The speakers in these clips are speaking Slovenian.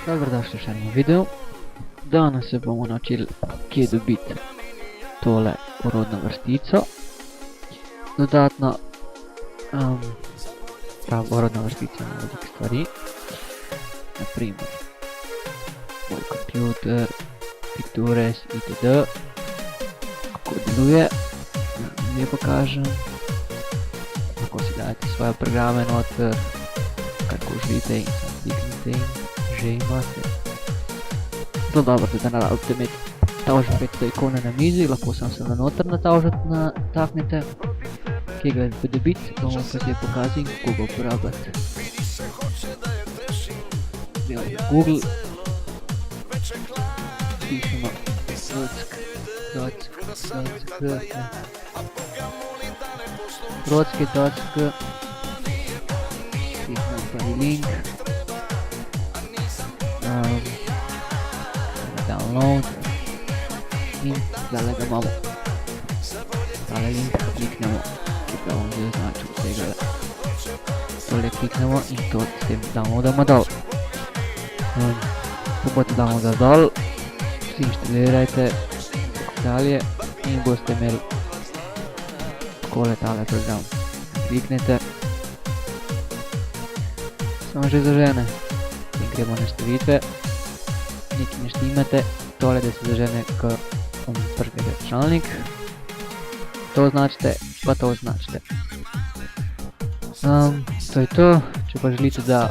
Dobrodošli še na videu. Danes se bomo naučili, kje dobiti tole orodno vrstico. Dodatno, ta orodna vrstica ima veliko stvari. Naprimer, moj kompjuter, Pictures, itd. Kako deluje, zdaj pokažem. Lahko si dajete svoje programe noter, kako želite in samo kliknite in že imate. Zelo dobro, da ne rabite imeti tavžen 500 ikone na mizi, lahko samo se noter nataknete. Kje ga dobiti, bomo pa zdaj pokazali, kako ga uporabljati. Gremo na Google, pišemo Brodski.k, kliknemo pravi link, download in zdaj ga imamo. Tale link kliknemo, ki ga bom zdaj označil vsega. Tole kliknemo in to s tem downloadamo dol. Ko boste downloadali dol, si inštalirajte dalje in boste imeli takole tale program. Kliknete, samo že zažene in gremo na nastavitve, nekaj ne štimate, tole da se zažene k prvi računalnik. To označite, pa to označite. To je to, če pa želite, da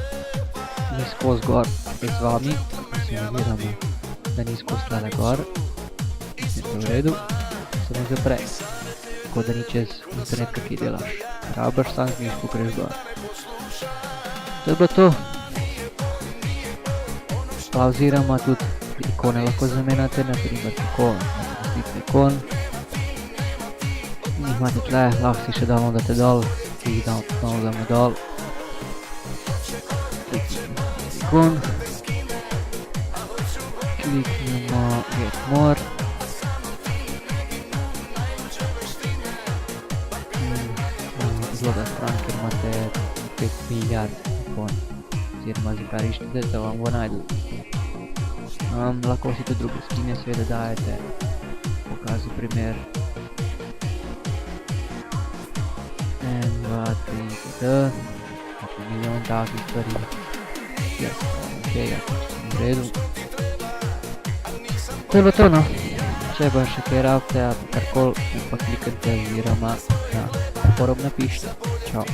ni skozi gor z vami, oziroma da ni skozi tlele gor, je to v redu, se ne zapre, tako da ni čez internet, kak delaš. Rabaš sam z miško greš gor. To je bilo to. Pauziramo tudi ikone lahko zamenjate, naprimer tako, nastavite ikon. In jih imate tle, lahko si še downloadate dol, ki jih downloadamo dol. Kliknemo ikon. Kliknemo get more. Zelo da stran, ker imate 5 milijard ikon, oziroma za kar iščete, da vam bo najdel. Lahko si tudi druge skine seveda dajete, pokazal primer. 1, 2, 3, itd. Milijon takih stvari. Ok, v redu. To je bilo to, no. Če pa še kaj rabite, karkoli, pa klikajte oziroma na forum napišite. Čau.